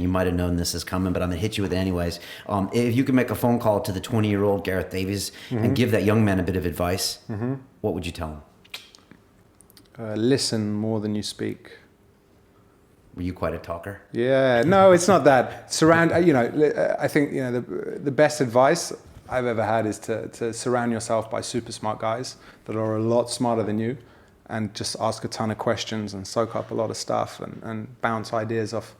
You might have known this is coming, but I'm going to hit you with it anyways. If you could make a phone call to the 20-year-old Gareth Davies and give that young man a bit of advice, what would you tell him? Listen more than you speak. Were you quite a talker? Yeah, no, it's not that. I think, the best advice I've ever had is to surround yourself by super smart guys that are a lot smarter than you, and just ask a ton of questions and soak up a lot of stuff and bounce ideas off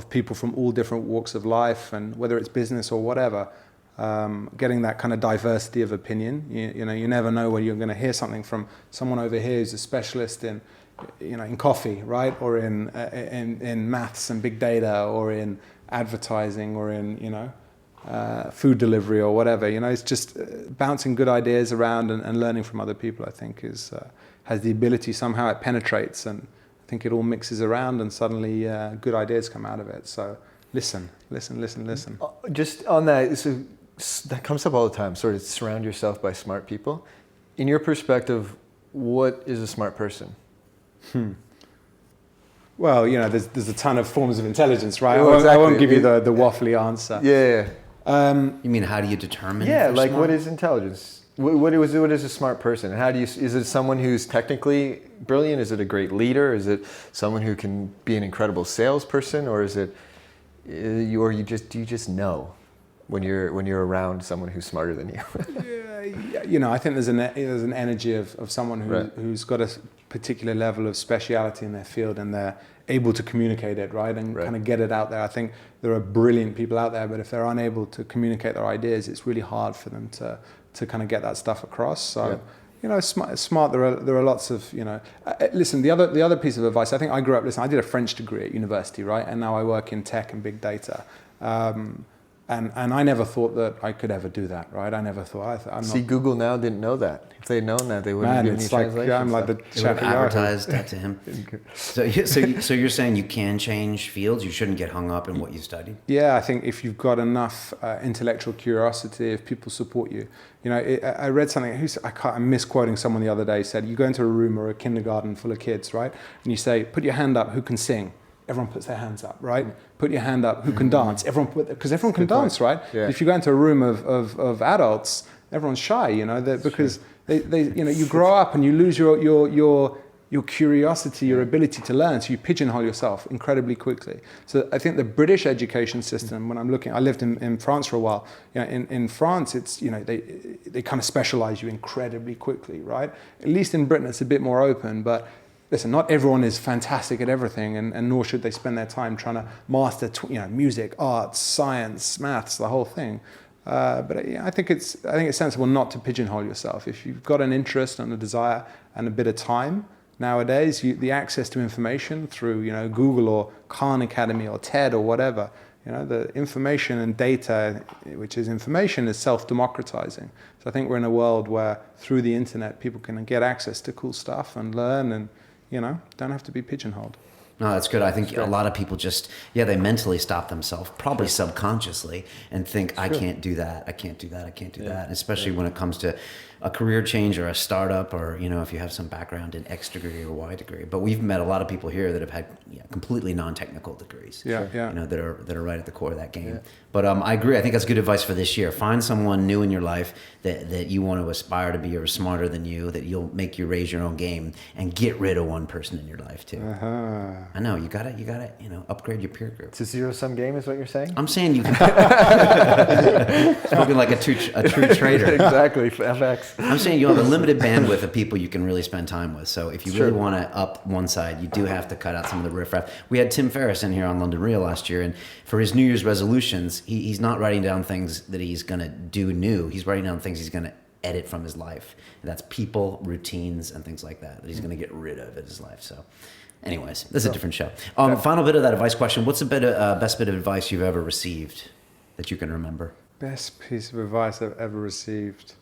people from all different walks of life, and whether it's business or whatever. Getting that kind of diversity of opinion. You never know when you're going to hear something from someone over here who's a specialist in coffee, right? Or in maths and big data, or in advertising, or in, food delivery or whatever. It's just bouncing good ideas around and learning from other people, I think, has the ability, somehow it penetrates, and I think it all mixes around, and suddenly good ideas come out of it. So listen. Just on that, so that comes up all the time, sort of surround yourself by smart people. In your perspective, what is a smart person? Well, there's a ton of forms of intelligence, right? Well, exactly. I won't give you the waffly answer. Yeah. You mean, how do you determine? Yeah, like smart? What is intelligence? What is a smart person? And is it someone who's technically brilliant? Is it a great leader? Is it someone who can be an incredible salesperson? Or do you just know when you're around someone who's smarter than you? I think there's an energy of someone who's got a particular level of speciality in their field, and they're able to communicate it, right? And kind of get it out there. I think there are brilliant people out there, but if they're unable to communicate their ideas, it's really hard for them to kind of get that stuff across. So, smart. There are lots of, listen, the other piece of advice, I think I grew up, I did a French degree at university, right? And now I work in tech and big data. And I never thought that I could ever do that, right? I never thought. Google now didn't know that. If they'd known that, they wouldn't have given you translation. I'm like the chat advertised that to him. So you're saying you can change fields? You shouldn't get hung up in what you studied? Yeah, I think if you've got enough intellectual curiosity, if people support you. I read something. I'm misquoting someone the other day. Said you go into a room or a kindergarten full of kids, right? And you say, "Put your hand up. Who can sing?" Everyone puts their hands up, right? Put your hand up. Who can dance? Because everyone can dance, right? Yeah. If you go into a room of adults, everyone's shy, because you grow up and you lose your curiosity, your ability to learn, so you pigeonhole yourself incredibly quickly. So I think the British education system, when I lived in France for a while. In France, it's they kind of specialize you incredibly quickly, right? At least in Britain, it's a bit more open, but. Listen, not everyone is fantastic at everything, and nor should they spend their time trying to master, music, arts, science, maths, the whole thing. But I think it's sensible not to pigeonhole yourself. If you've got an interest and a desire and a bit of time, nowadays the access to information through Google or Khan Academy or TED or whatever, the information and data, which is information, is self-democratizing. So I think we're in a world where through the internet people can get access to cool stuff and learn and. Don't have to be pigeonholed. No, that's good. I think a lot of people just, they mentally stop themselves, probably subconsciously, and think, I can't do that, I can't do that, I can't do that. And especially when it comes to a career change or a startup, or, if you have some background in X degree or Y degree. But we've met a lot of people here that have had completely non-technical degrees, that are right at the core of that game. Yeah. But I agree. I think that's good advice for this year. Find someone new in your life that you want to aspire to be, or smarter than you, that you'll make you raise your own game, and get rid of one person in your life too. I know you gotta upgrade your peer group. It's a zero-sum game, is what you're saying? I'm saying you can. Spoken like a true trader. Exactly, FX. I'm saying you have a limited bandwidth of people you can really spend time with. So if you really want to up one side, you do have to cut out some of the riffraff. We had Tim Ferriss in here on London Real last year, and for his New Year's resolutions, he's not writing down things that he's going to do new. He's writing down things he's going to edit from his life. And that's people, routines, and things like that he's going to get rid of in his life. So anyways, this is a different show. Final bit of that advice question. What's the best bit of advice you've ever received that you can remember? Best piece of advice I've ever received.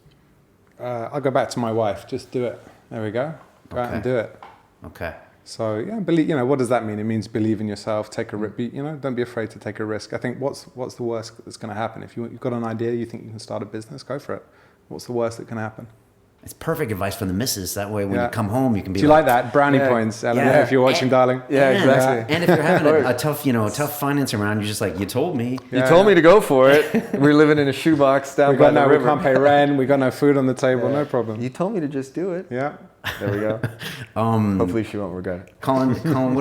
I'll go back to my wife. Just do it. There we go. Go out and do it. Okay. So believe. What does that mean? It means believe in yourself. Take a risk. Don't be afraid to take a risk. I think what's the worst that's going to happen? If you've got an idea, you think you can start a business, go for it. What's the worst that can happen? It's perfect advice for the missus. That way, when Yeah. you come home, you can be. Do you like that? Brownie Yeah. points, Ellen, Yeah. if you're watching, darling. Yeah, And- exactly. And if you're having a tough, tough financing round, you're just like, you told me. You told me to go for it. We're living in a shoebox down We by got the no, we river. can't pay rent. We got no food on the table. No problem. You told me to just do it. Yeah. There we go. Hopefully she won't regret it. Colin, what